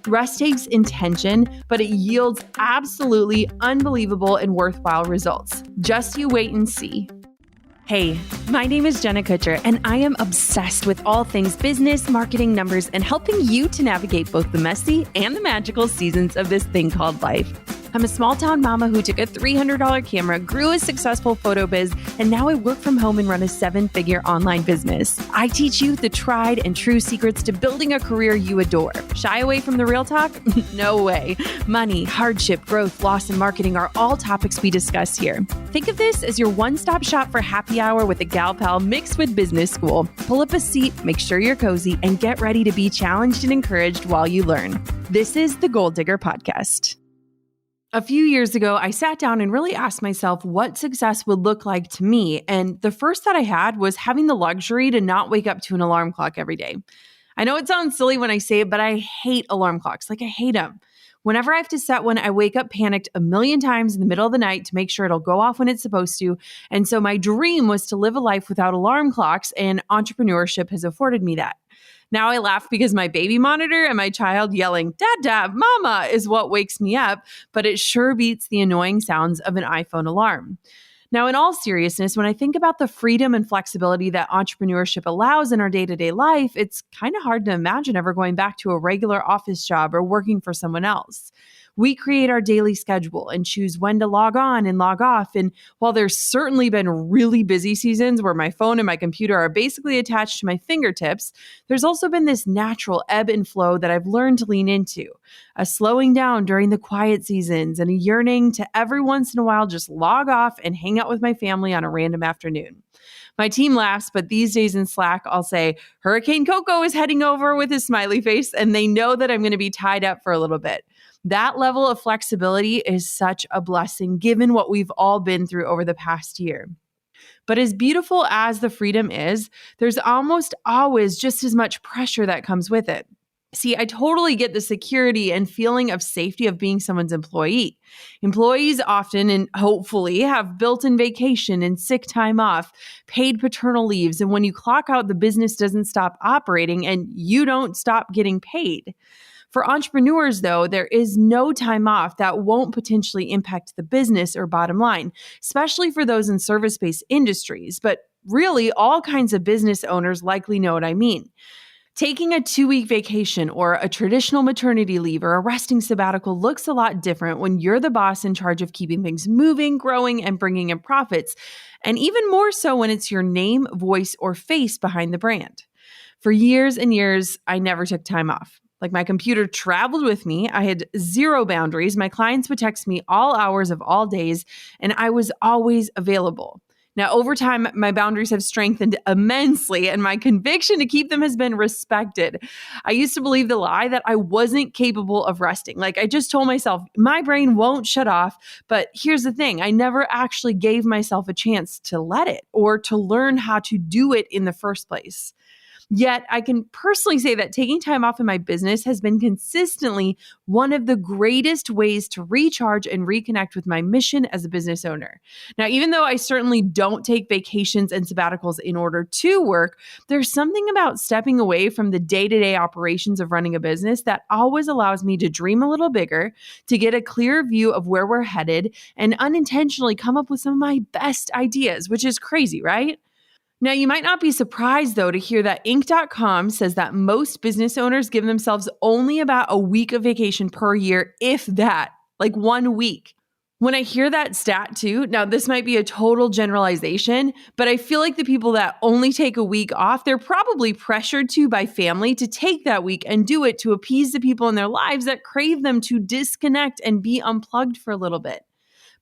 Rest takes intention, but it yields absolutely unbelievable and worthwhile results. Just you wait and see. Hey, my name is Jenna Kutcher, and I am obsessed with all things business, marketing, numbers, and helping you to navigate both the messy and the magical seasons of this thing called life. I'm a small-town mama who took a $300 camera, grew a successful photo biz, and now I work from home and run a 7-figure online business. I teach you the tried and true secrets to building a career you adore. Shy away from the real talk? No way. Money, hardship, growth, loss, and marketing are all topics we discuss here. Think of this as your one-stop shop for happy hour with a gal pal mixed with business school. Pull up a seat, make sure you're cozy, and get ready to be challenged and encouraged while you learn. This is the Goal Digger Podcast. A few years ago, I sat down and really asked myself what success would look like to me. And the first thought I had was having the luxury to not wake up to an alarm clock every day. I know it sounds silly when I say it, but I hate alarm clocks. I hate them. Whenever I have to set one, I wake up panicked a million times in the middle of the night to make sure it'll go off when it's supposed to. And so my dream was to live a life without alarm clocks, and entrepreneurship has afforded me that. Now I laugh because my baby monitor and my child yelling, "Dad, Dad, Mama," is what wakes me up, but it sure beats the annoying sounds of an iPhone alarm. Now, in all seriousness, when I think about the freedom and flexibility that entrepreneurship allows in our day-to-day life, it's kind of hard to imagine ever going back to a regular office job or working for someone else. We create our daily schedule and choose when to log on and log off. And while there's certainly been really busy seasons where my phone and my computer are basically attached to my fingertips, there's also been this natural ebb and flow that I've learned to lean into. A slowing down during the quiet seasons and a yearning to every once in a while just log off and hang out with my family on a random afternoon. My team laughs, but these days in Slack, I'll say, Hurricane Coco is heading over with his smiley face, and they know that I'm going to be tied up for a little bit. That level of flexibility is such a blessing given what we've all been through over the past year. But as beautiful as the freedom is, there's almost always just as much pressure that comes with it. See, I totally get the security and feeling of safety of being someone's employee. Employees often and hopefully have built-in vacation and sick time off, paid paternal leaves, and when you clock out, the business doesn't stop operating and you don't stop getting paid. For entrepreneurs, though, there is no time off that won't potentially impact the business or bottom line, especially for those in service-based industries. But really, all kinds of business owners likely know what I mean. Taking a 2-week vacation or a traditional maternity leave or a resting sabbatical looks a lot different when you're the boss in charge of keeping things moving, growing, and bringing in profits, and even more so when it's your name, voice, or face behind the brand. For years and years, I never took time off. My computer traveled with me. I had zero boundaries. My clients would text me all hours of all days, and I was always available. Now, over time, my boundaries have strengthened immensely, and my conviction to keep them has been respected. I used to believe the lie that I wasn't capable of resting. I just told myself, my brain won't shut off. But here's the thing, I never actually gave myself a chance to let it or to learn how to do it in the first place. Yet I can personally say that taking time off in my business has been consistently one of the greatest ways to recharge and reconnect with my mission as a business owner. Now, even though I certainly don't take vacations and sabbaticals in order to work, there's something about stepping away from the day-to-day operations of running a business that always allows me to dream a little bigger, to get a clear view of where we're headed, and unintentionally come up with some of my best ideas, which is crazy, right? Now, you might not be surprised, though, to hear that Inc.com says that most business owners give themselves only about a week of vacation per year, if that, 1 week. When I hear that stat too, now this might be a total generalization, but I feel like the people that only take a week off, they're probably pressured to by family to take that week and do it to appease the people in their lives that crave them to disconnect and be unplugged for a little bit.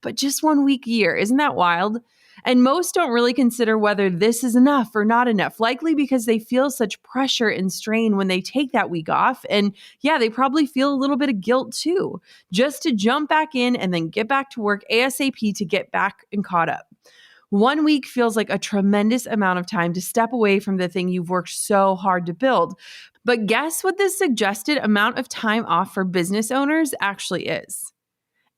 But just 1 week a year, isn't that wild? And most don't really consider whether this is enough or not enough, likely because they feel such pressure and strain when they take that week off. And yeah, they probably feel a little bit of guilt too, just to jump back in and then get back to work ASAP to get back and caught up. 1 week feels like a tremendous amount of time to step away from the thing you've worked so hard to build. But guess what the suggested amount of time off for business owners actually is?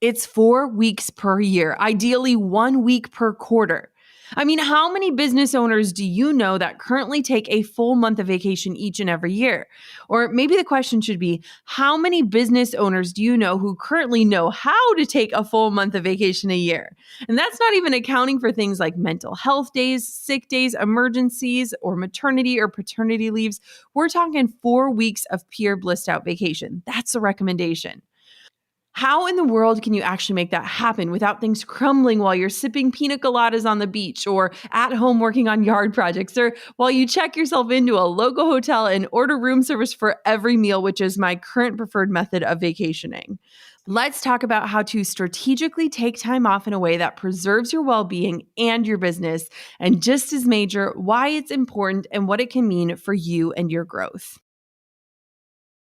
It's 4 weeks per year, ideally 1 week per quarter. I mean, how many business owners do you know that currently take a full month of vacation each and every year? Or maybe the question should be, how many business owners do you know who currently know how to take a full month of vacation a year? And that's not even accounting for things like mental health days, sick days, emergencies, or maternity or paternity leaves. We're talking 4 weeks of pure blissed out vacation. That's the recommendation. How in the world can you actually make that happen without things crumbling while you're sipping pina coladas on the beach or at home working on yard projects or while you check yourself into a local hotel and order room service for every meal, which is my current preferred method of vacationing? Let's talk about how to strategically take time off in a way that preserves your well-being and your business, and just as major, why it's important and what it can mean for you and your growth.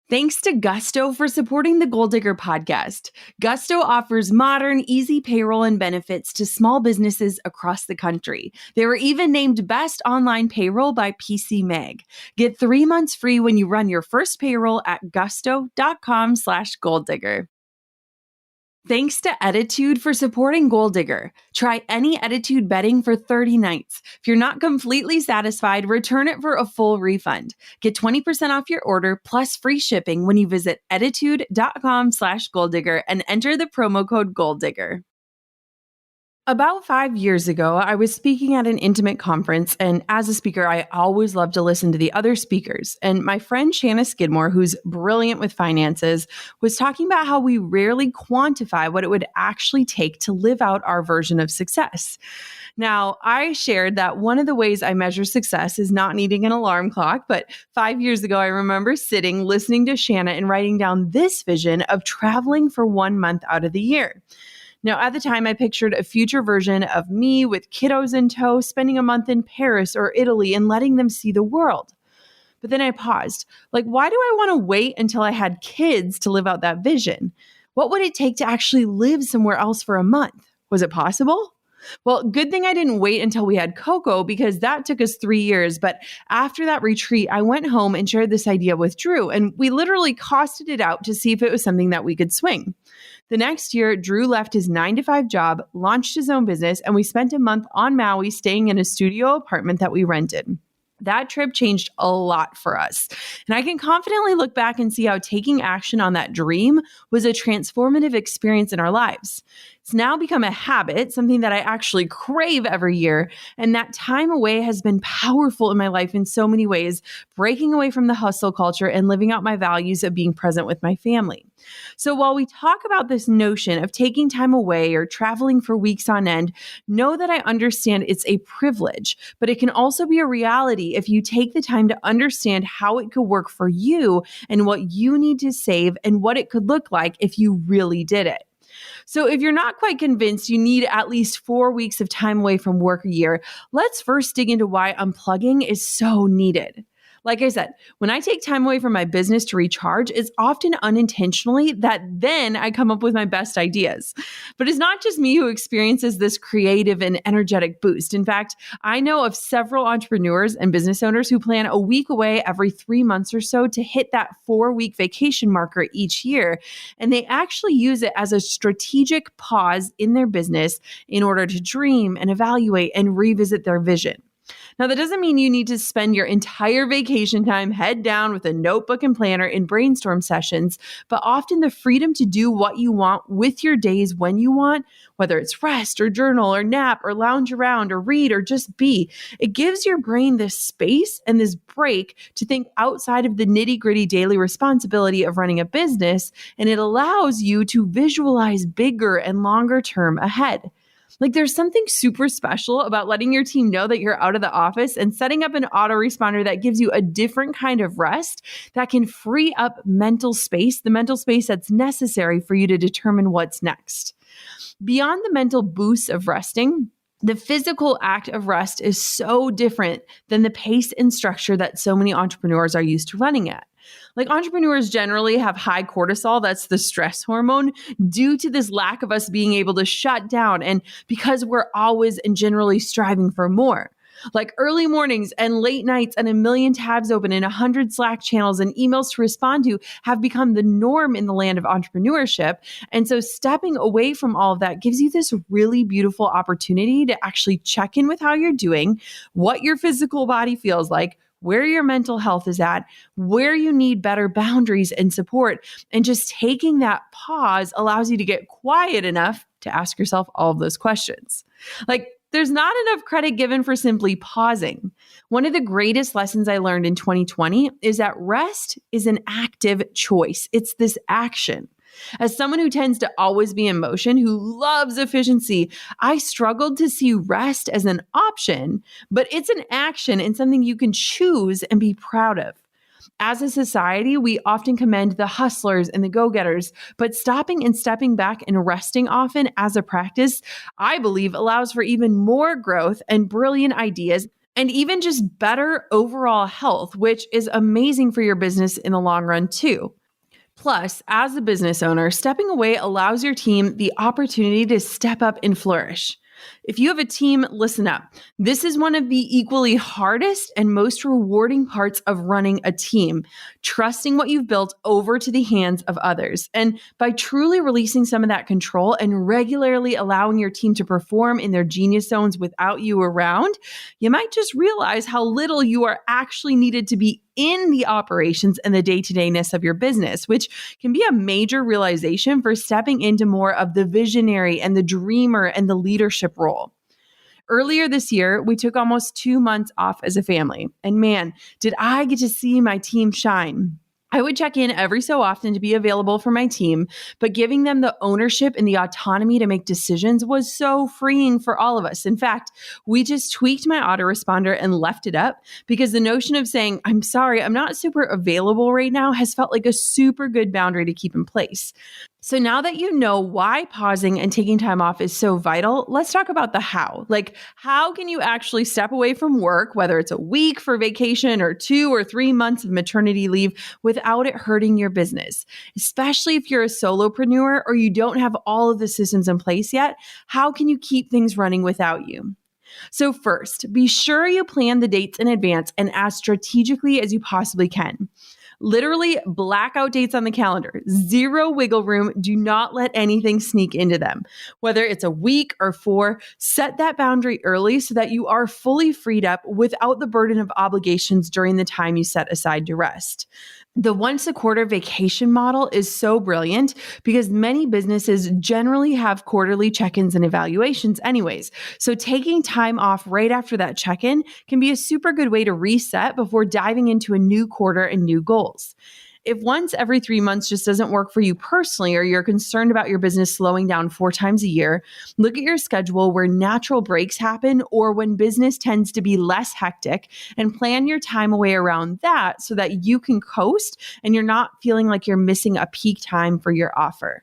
Thanks to Gusto for supporting the Goal Digger podcast. Gusto offers modern, easy payroll and benefits to small businesses across the country. They were even named Best Online Payroll by PC Mag. Get 3 months free when you run your first payroll at gusto.com/goaldigger. Thanks to Ettitude for supporting Goal Digger. Try any Ettitude bedding for 30 nights. If you're not completely satisfied, return it for a full refund. Get 20% off your order plus free shipping when you visit ettitude.com/goaldigger and enter the promo code GOALDIGGER. About 5 years ago, I was speaking at an intimate conference, and as a speaker, I always love to listen to the other speakers. And my friend Shanna Skidmore, who's brilliant with finances, was talking about how we rarely quantify what it would actually take to live out our version of success. Now, I shared that one of the ways I measure success is not needing an alarm clock, but 5 years ago, I remember sitting, listening to Shanna and writing down this vision of traveling for 1 month out of the year. Now, at the time, I pictured a future version of me with kiddos in tow, spending a month in Paris or Italy and letting them see the world. But then I paused. Like, why do I want to wait until I had kids to live out that vision? What would it take to actually live somewhere else for a month? Was it possible? Well, good thing I didn't wait until we had Coco because that took us 3 years. But after that retreat, I went home and shared this idea with Drew, and we literally costed it out to see if it was something that we could swing. The next year, Drew left his 9-to-5 job, launched his own business, and we spent a month on Maui staying in a studio apartment that we rented. That trip changed a lot for us. And I can confidently look back and see how taking action on that dream was a transformative experience in our lives. It's now become a habit, something that I actually crave every year. And that time away has been powerful in my life in so many ways, breaking away from the hustle culture and living out my values of being present with my family. So while we talk about this notion of taking time away or traveling for weeks on end, know that I understand it's a privilege, but it can also be a reality if you take the time to understand how it could work for you and what you need to save and what it could look like if you really did it. So if you're not quite convinced you need at least 4 weeks of time away from work a year, let's first dig into why unplugging is so needed. Like I said, when I take time away from my business to recharge, it's often unintentionally that then I come up with my best ideas. But it's not just me who experiences this creative and energetic boost. In fact, I know of several entrepreneurs and business owners who plan a week away every 3 months or so to hit that 4-week vacation marker each year. And they actually use it as a strategic pause in their business in order to dream and evaluate and revisit their vision. Now, that doesn't mean you need to spend your entire vacation time head down with a notebook and planner in brainstorm sessions, but often the freedom to do what you want with your days when you want, whether it's rest or journal or nap or lounge around or read or just be, it gives your brain this space and this break to think outside of the nitty-gritty daily responsibility of running a business, and it allows you to visualize bigger and longer term ahead. Like, there's something super special about letting your team know that you're out of the office and setting up an autoresponder that gives you a different kind of rest that can free up mental space, the mental space that's necessary for you to determine what's next. Beyond the mental boost of resting, the physical act of rest is so different than the pace and structure that so many entrepreneurs are used to running at. Like, entrepreneurs generally have high cortisol, that's the stress hormone, due to this lack of us being able to shut down and because we're always and generally striving for more. Like early mornings and late nights and a million tabs open and 100 Slack channels and emails to respond to have become the norm in the land of entrepreneurship. And so stepping away from all of that gives you this really beautiful opportunity to actually check in with how you're doing, what your physical body feels like, where your mental health is at, where you need better boundaries and support. And just taking that pause allows you to get quiet enough to ask yourself all of those questions. Like, there's not enough credit given for simply pausing. One of the greatest lessons I learned in 2020 is that rest is an active choice. It's this action. As someone who tends to always be in motion, who loves efficiency, I struggled to see rest as an option, but it's an action and something you can choose and be proud of. As a society, we often commend the hustlers and the go-getters, but stopping and stepping back and resting often as a practice, I believe, allows for even more growth and brilliant ideas and even just better overall health, which is amazing for your business in the long run too. Plus, as a business owner, stepping away allows your team the opportunity to step up and flourish. If you have a team, listen up. This is one of the equally hardest and most rewarding parts of running a team, trusting what you've built over to the hands of others. And by truly releasing some of that control and regularly allowing your team to perform in their genius zones without you around, you might just realize how little you are actually needed to be in the operations and the day-to-dayness of your business, which can be a major realization for stepping into more of the visionary and the dreamer and the leadership role. Earlier this year, we took almost 2 months off as a family, and man, did I get to see my team shine. I would check in every so often to be available for my team, but giving them the ownership and the autonomy to make decisions was so freeing for all of us. In fact, we just tweaked my autoresponder and left it up because the notion of saying, "I'm sorry, I'm not super available right now," has felt like a super good boundary to keep in place. So now that you know why pausing and taking time off is so vital, let's talk about the how. Like, how can you actually step away from work, whether it's a week for vacation or 2 or 3 months of maternity leave, without it hurting your business? Especially if you're a solopreneur or you don't have all of the systems in place yet, how can you keep things running without you? So first, be sure you plan the dates in advance and as strategically as you possibly can. Literally blackout dates on the calendar, zero wiggle room. Do not let anything sneak into them. Whether it's a week or 4, set that boundary early so that you are fully freed up without the burden of obligations during the time you set aside to rest. The once a quarter vacation model is so brilliant because many businesses generally have quarterly check-ins and evaluations anyways. So taking time off right after that check-in can be a super good way to reset before diving into a new quarter and new goals. If once every 3 months just doesn't work for you personally, or you're concerned about your business slowing down 4 times a year, look at your schedule where natural breaks happen or when business tends to be less hectic and plan your time away around that so that you can coast and you're not feeling like you're missing a peak time for your offer.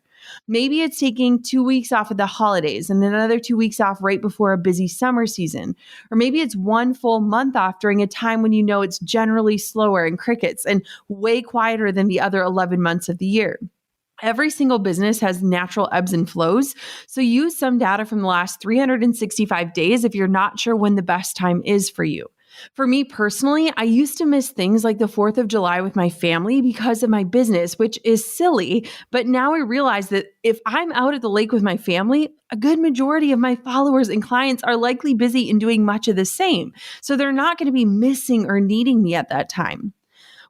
Maybe it's taking 2 weeks off of the holidays and another 2 weeks off right before a busy summer season. Or maybe it's 1 full month off during a time when you know it's generally slower and crickets and way quieter than the other 11 months of the year. Every single business has natural ebbs and flows, so use some data from the last 365 days if you're not sure when the best time is for you. For me personally, I used to miss things like the 4th of July with my family because of my business, which is silly. But now I realize that if I'm out at the lake with my family, a good majority of my followers and clients are likely busy and doing much of the same. So they're not going to be missing or needing me at that time.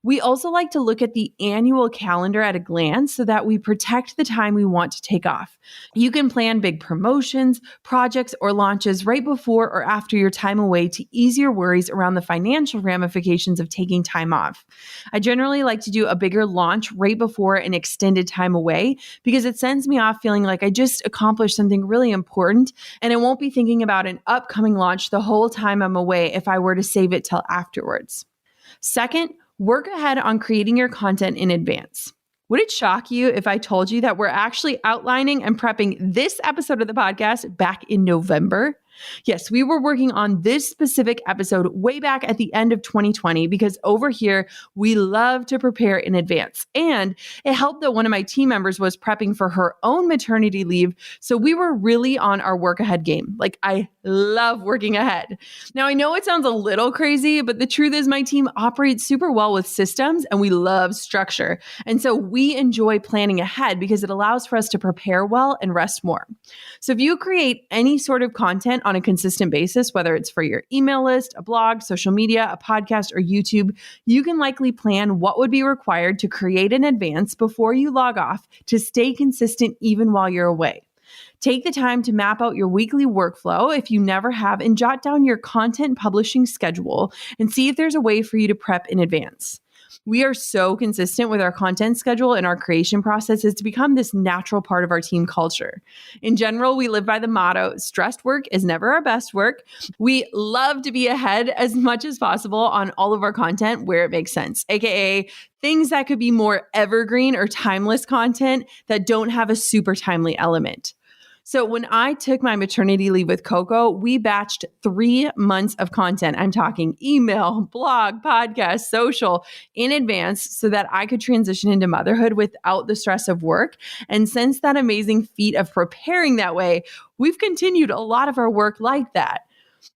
We also like to look at the annual calendar at a glance so that we protect the time we want to take off. You can plan big promotions, projects, or launches right before or after your time away to ease your worries around the financial ramifications of taking time off. I generally like to do a bigger launch right before an extended time away because it sends me off feeling like I just accomplished something really important, and I won't be thinking about an upcoming launch the whole time I'm away if I were to save it till afterwards. Second, work ahead on creating your content in advance. Would it shock you if I told you that we're actually outlining and prepping this episode of the podcast back in November? Yes, we were working on this specific episode way back at the end of 2020 because over here, we love to prepare in advance. And it helped that one of my team members was prepping for her own maternity leave. So we were really on our work ahead game. Like, I love working ahead. Now, I know it sounds a little crazy, but the truth is my team operates super well with systems and we love structure. And so we enjoy planning ahead because it allows for us to prepare well and rest more. So if you create any sort of content on a consistent basis, whether it's for your email list, a blog, social media, a podcast, or YouTube, you can likely plan what would be required to create in advance before you log off to stay consistent even while you're away. Take the time to map out your weekly workflow if you never have and jot down your content publishing schedule and see if there's a way for you to prep in advance. We are so consistent with our content schedule and our creation process is to become this natural part of our team culture. In general, we live by the motto, stressed work is never our best work. We love to be ahead as much as possible on all of our content where it makes sense, aka things that could be more evergreen or timeless content that don't have a super timely element. So when I took my maternity leave with Coco, we batched 3 months of content. I'm talking email, blog, podcast, social in advance so that I could transition into motherhood without the stress of work. And since that amazing feat of preparing that way, we've continued a lot of our work like that.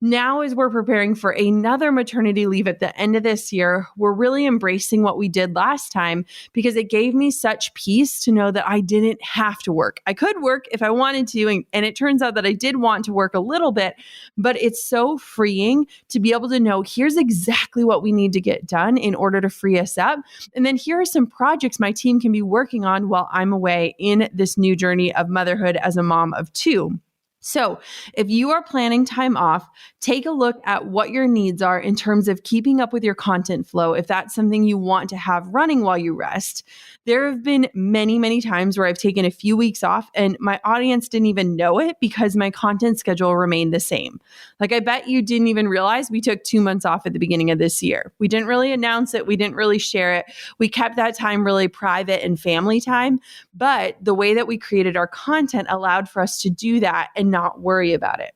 Now, as we're preparing for another maternity leave at the end of this year, we're really embracing what we did last time because it gave me such peace to know that I didn't have to work. I could work if I wanted to, and it turns out that I did want to work a little bit, but it's so freeing to be able to know here's exactly what we need to get done in order to free us up. And then here are some projects my team can be working on while I'm away in this new journey of motherhood as a mom of 2. So if you are planning time off, take a look at what your needs are in terms of keeping up with your content flow. If that's something you want to have running while you rest, there have been many, many times where I've taken a few weeks off and my audience didn't even know it because my content schedule remained the same. Like I bet you didn't even realize we took 2 months off at the beginning of this year. We didn't really announce it. We didn't really share it. We kept that time really private and family time. But the way that we created our content allowed for us to do that and not worry about it.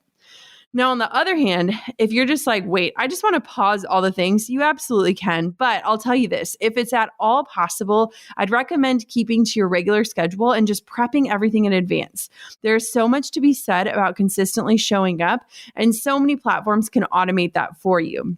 Now, on the other hand, if you're just like, wait, I just want to pause all the things, you absolutely can. But I'll tell you this, if it's at all possible, I'd recommend keeping to your regular schedule and just prepping everything in advance. There's so much to be said about consistently showing up, and so many platforms can automate that for you.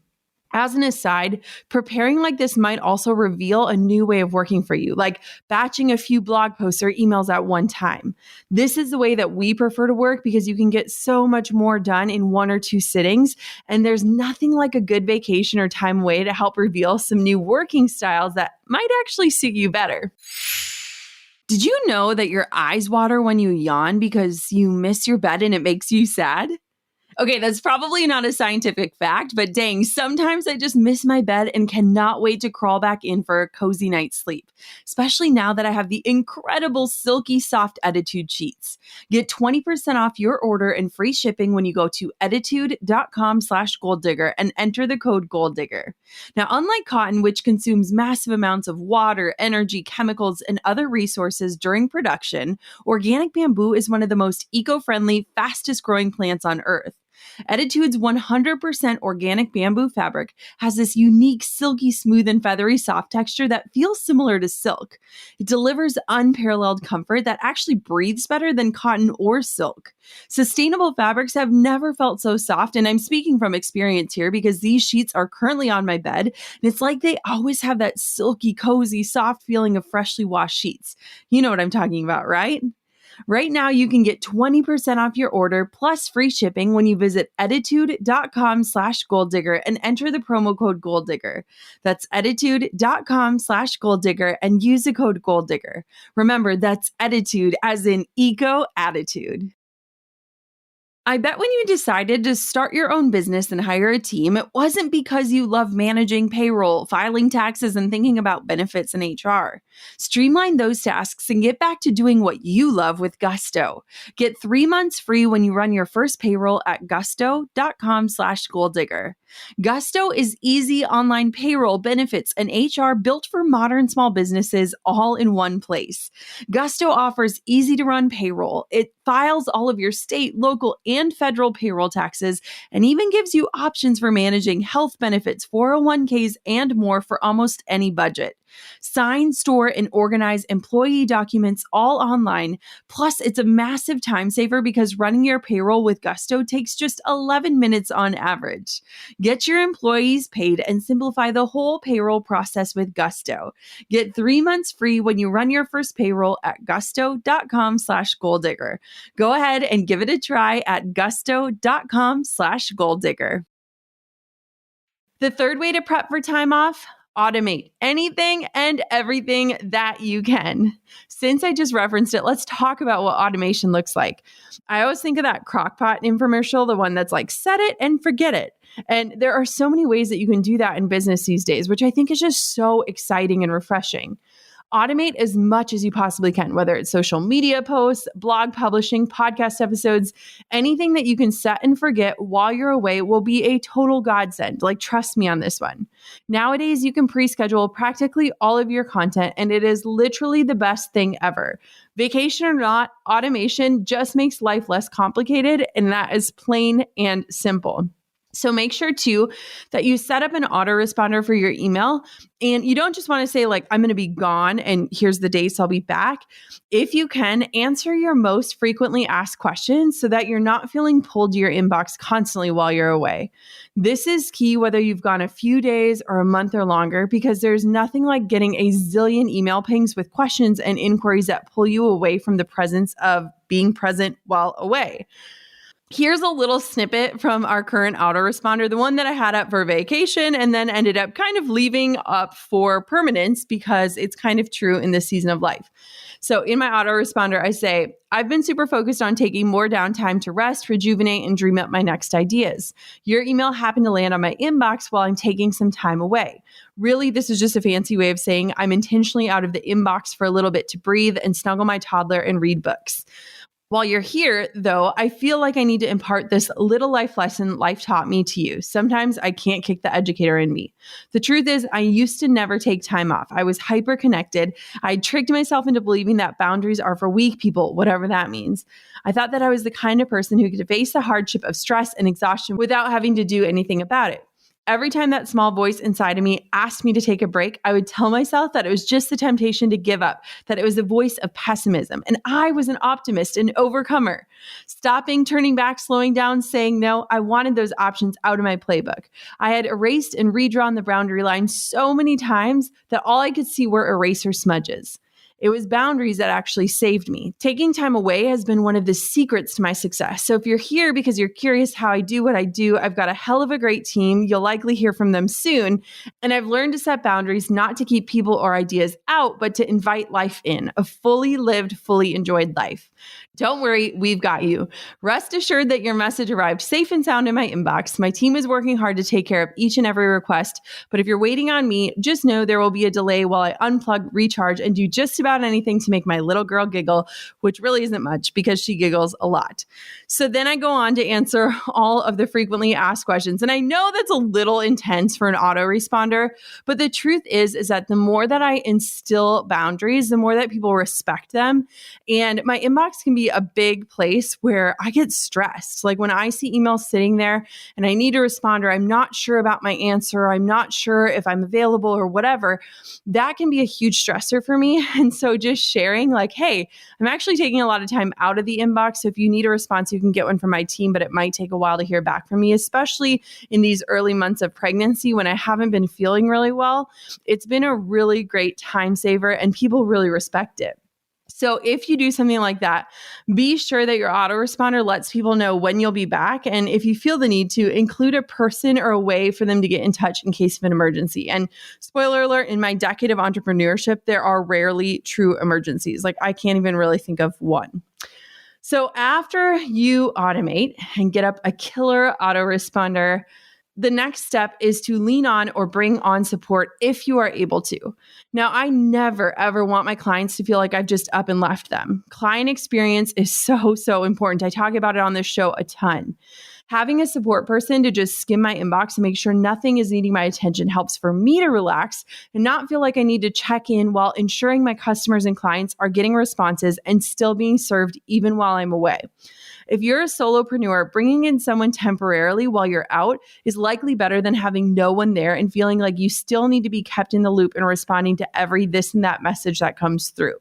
As an aside, preparing like this might also reveal a new way of working for you, like batching a few blog posts or emails at one time. This is the way that we prefer to work because you can get so much more done in 1 or 2 sittings. And there's nothing like a good vacation or time away to help reveal some new working styles that might actually suit you better. Did you know that your eyes water when you yawn because you miss your bed and it makes you sad? Okay, that's probably not a scientific fact, but dang, sometimes I just miss my bed and cannot wait to crawl back in for a cozy night's sleep, especially now that I have the incredible silky soft Ettitude sheets. Get 20% off your order and free shipping when you go to ettitude.com/golddigger and enter the code golddigger. Now, unlike cotton, which consumes massive amounts of water, energy, chemicals, and other resources during production, organic bamboo is one of the most eco-friendly, fastest growing plants on earth. Ettitude's 100% organic bamboo fabric has this unique, silky, smooth, and feathery soft texture that feels similar to silk. It delivers unparalleled comfort that actually breathes better than cotton or silk. Sustainable fabrics have never felt so soft, and I'm speaking from experience here because these sheets are currently on my bed, and it's like they always have that silky, cozy, soft feeling of freshly washed sheets. You know what I'm talking about, right? Right now, you can get 20% off your order plus free shipping when you visit ettitude.com/golddigger and enter the promo code golddigger. That's ettitude.com/golddigger and use the code golddigger. Remember, that's Ettitude as in eco attitude. I bet when you decided to start your own business and hire a team, it wasn't because you love managing payroll, filing taxes, and thinking about benefits and HR. Streamline those tasks and get back to doing what you love with Gusto. Get 3 months free when you run your first payroll at gusto.com/golddigger. Gusto is easy online payroll, benefits, and HR built for modern small businesses all in one place. Gusto offers easy to run payroll. It files all of your state, local, and federal payroll taxes, and even gives you options for managing health benefits, 401ks, and more for almost any budget. Sign, store, and organize employee documents all online. Plus, it's a massive time saver because running your payroll with Gusto takes just 11 minutes on average. Get your employees paid and simplify the whole payroll process with Gusto. Get 3 months free when you run your first payroll at gusto.com/goaldigger. Go ahead and give it a try at gusto.com/goaldigger. The third way to prep for time off: automate anything and everything that you can. Since I just referenced it, let's talk about what automation looks like. I always think of that crockpot infomercial, the one that's like, set it and forget it. And there are so many ways that you can do that in business these days, which I think is just so exciting and refreshing. Automate as much as you possibly can, whether it's social media posts, blog publishing, podcast episodes, anything that you can set and forget while you're away will be a total godsend. Like, trust me on this one. Nowadays, you can pre-schedule practically all of your content, and it is literally the best thing ever. Vacation or not, automation just makes life less complicated, and that is plain and simple. So make sure too that you set up an autoresponder for your email, and you don't just want to say like, I'm going to be gone and here's the dates I'll be back. If you can, answer your most frequently asked questions so that you're not feeling pulled to your inbox constantly while you're away. This is key whether you've gone a few days or a month or longer, because there's nothing like getting a zillion email pings with questions and inquiries that pull you away from the presence of being present while away. Here's a little snippet from our current autoresponder, the one that I had up for vacation and then ended up kind of leaving up for permanence because it's kind of true in this season of life. So in my autoresponder, I say, I've been super focused on taking more downtime to rest, rejuvenate, and dream up my next ideas. Your email happened to land on my inbox while I'm taking some time away. Really, this is just a fancy way of saying I'm intentionally out of the inbox for a little bit to breathe and snuggle my toddler and read books. While you're here, though, I feel like I need to impart this little life lesson life taught me to you. Sometimes I can't kick the educator in me. The truth is, I used to never take time off. I was hyper connected. I tricked myself into believing that boundaries are for weak people, whatever that means. I thought that I was the kind of person who could face the hardship of stress and exhaustion without having to do anything about it. Every time that small voice inside of me asked me to take a break, I would tell myself that it was just the temptation to give up, that it was the voice of pessimism, and I was an optimist and overcomer. Stopping, turning back, slowing down, saying no, I wanted those options out of my playbook. I had erased and redrawn the boundary line so many times that all I could see were eraser smudges. It was boundaries that actually saved me. Taking time away has been one of the secrets to my success. So if you're here because you're curious how I do what I do, I've got a hell of a great team. You'll likely hear from them soon. And I've learned to set boundaries not to keep people or ideas out, but to invite life in, a fully lived, fully enjoyed life. Don't worry, we've got you. Rest assured that your message arrived safe and sound in my inbox. My team is working hard to take care of each and every request. But if you're waiting on me, just know there will be a delay while I unplug, recharge, and do just about anything to make my little girl giggle, which really isn't much because she giggles a lot. So then I go on to answer all of the frequently asked questions. And I know that's a little intense for an autoresponder, but the truth is that the more that I instill boundaries, the more that people respect them. And my inbox can be a big place where I get stressed. Like when I see emails sitting there and I need to respond, or I'm not sure about my answer, or I'm not sure if I'm available or whatever, that can be a huge stressor for me. And so just sharing like, hey, I'm actually taking a lot of time out of the inbox. So if you need a response, you can get one from my team, but it might take a while to hear back from me, especially in these early months of pregnancy when I haven't been feeling really well. It's been a really great time saver and people really respect it. So if you do something like that, be sure that your autoresponder lets people know when you'll be back. And if you feel the need to, include a person or a way for them to get in touch in case of an emergency. And spoiler alert, in my decade of entrepreneurship, there are rarely true emergencies. Like I can't even really think of one. So after you automate and get up a killer autoresponder, the next step is to lean on or bring on support if you are able to. Now, I never, ever want my clients to feel like I've just up and left them. Client experience is so important. I talk about it on this show a ton. Having a support person to just skim my inbox and make sure nothing is needing my attention helps for me to relax and not feel like I need to check in while ensuring my customers and clients are getting responses and still being served even while I'm away. If you're a solopreneur, bringing in someone temporarily while you're out is likely better than having no one there and feeling like you still need to be kept in the loop and responding to every this and that message that comes through.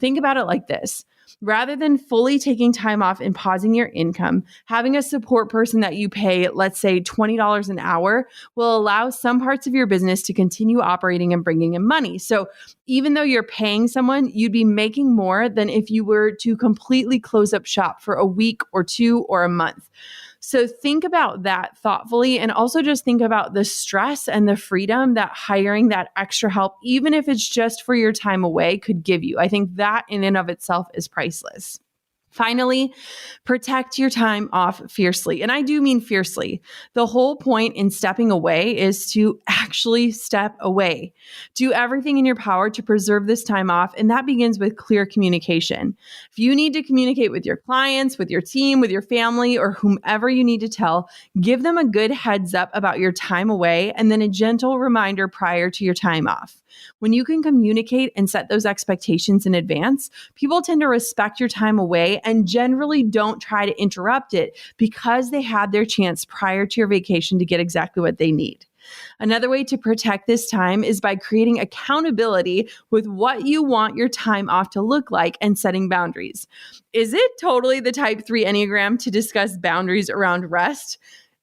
Think about it like this. Rather than fully taking time off and pausing your income, having a support person that you pay, let's say $20 an hour, will allow some parts of your business to continue operating and bringing in money. So even though you're paying someone, you'd be making more than if you were to completely close up shop for a week or two or a month. So think about that thoughtfully, and also just think about the stress and the freedom that hiring that extra help, even if it's just for your time away, could give you. I think that in and of itself is priceless. Finally, protect your time off fiercely. And I do mean fiercely. The whole point in stepping away is to actually step away. Do everything in your power to preserve this time off. And that begins with clear communication. If you need to communicate with your clients, with your team, with your family, or whomever you need to tell, give them a good heads up about your time away and then a gentle reminder prior to your time off. When you can communicate and set those expectations in advance, people tend to respect your time away and generally don't try to interrupt it because they had their chance prior to your vacation to get exactly what they need. Another way to protect this time is by creating accountability with what you want your time off to look like and setting boundaries. Is it totally the type 3 Enneagram to discuss boundaries around rest?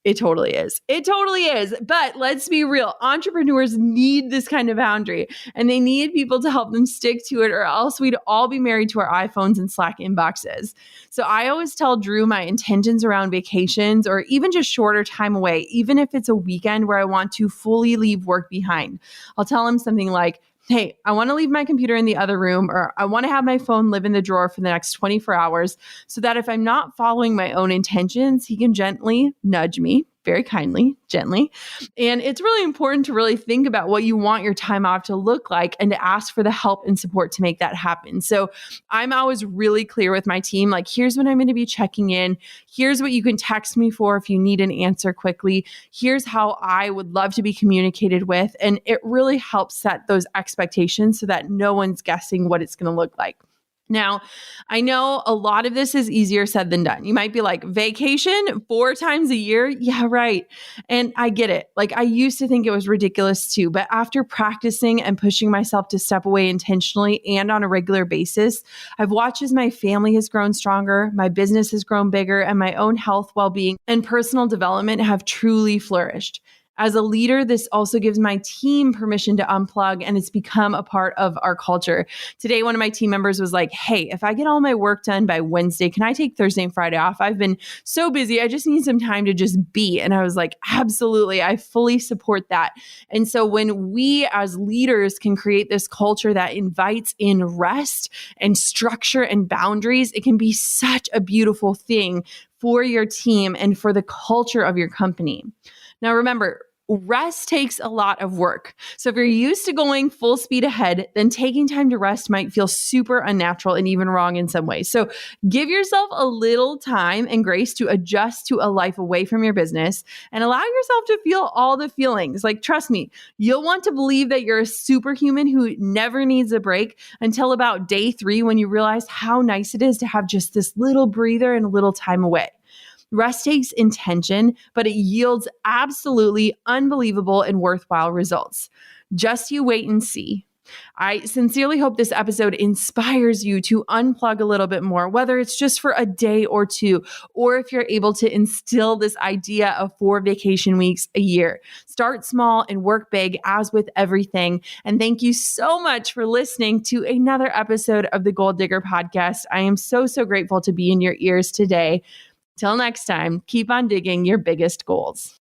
It totally is. It totally is. But let's be real. Entrepreneurs need this kind of boundary and they need people to help them stick to it, or else we'd all be married to our iPhones and Slack inboxes. So I always tell Drew my intentions around vacations or even just shorter time away, even if it's a weekend where I want to fully leave work behind. I'll tell him something like, hey, I want to leave my computer in the other room, or I want to have my phone live in the drawer for the next 24 hours so that if I'm not following my own intentions, he can gently nudge me, very kindly, gently. And it's really important to really think about what you want your time off to look like and to ask for the help and support to make that happen. So I'm always really clear with my team, like, here's when I'm going to be checking in. Here's what you can text me for if you need an answer quickly. Here's how I would love to be communicated with. And it really helps set those expectations so that no one's guessing what it's going to look like. Now, I know a lot of this is easier said than done. You might be like, vacation 4 times a year? Yeah, right. And I get it. Like, I used to think it was ridiculous too, but after practicing and pushing myself to step away intentionally and on a regular basis, I've watched as my family has grown stronger, my business has grown bigger, and my own health, well-being, and personal development have truly flourished. As a leader, this also gives my team permission to unplug, and it's become a part of our culture. Today, one of my team members was like, hey, if I get all my work done by Wednesday, can I take Thursday and Friday off? I've been so busy. I just need some time to just be. And I was like, absolutely. I fully support that. And so when we as leaders can create this culture that invites in rest and structure and boundaries, it can be such a beautiful thing for your team and for the culture of your company. Now, remember, rest takes a lot of work. So if you're used to going full speed ahead, then taking time to rest might feel super unnatural and even wrong in some ways. So give yourself a little time and grace to adjust to a life away from your business and allow yourself to feel all the feelings. Like, trust me, you'll want to believe that you're a superhuman who never needs a break until about day 3 when you realize how nice it is to have just this little breather and a little time away. Rest takes intention, but it yields absolutely unbelievable and worthwhile results. Just you wait and see. I sincerely hope this episode inspires you to unplug a little bit more, whether it's just for a day or 2, or if you're able to instill this idea of 4 vacation weeks a year. Start small and work big, as with everything. And thank you so much for listening to another episode of the Goal Digger Podcast. I am so grateful to be in your ears today. Till next time, keep on digging your biggest goals.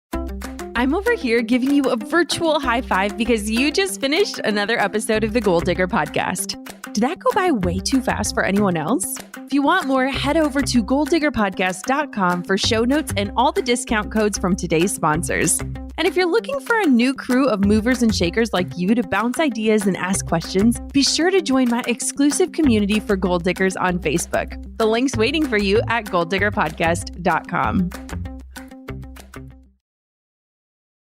I'm over here giving you a virtual high five because you just finished another episode of the Goal Digger Podcast. Did that go by way too fast for anyone else? If you want more, head over to goaldiggerpodcast.com for show notes and all the discount codes from today's sponsors. And if you're looking for a new crew of movers and shakers like you to bounce ideas and ask questions, be sure to join my exclusive community for Goal Diggers on Facebook. The link's waiting for you at goaldiggerpodcast.com.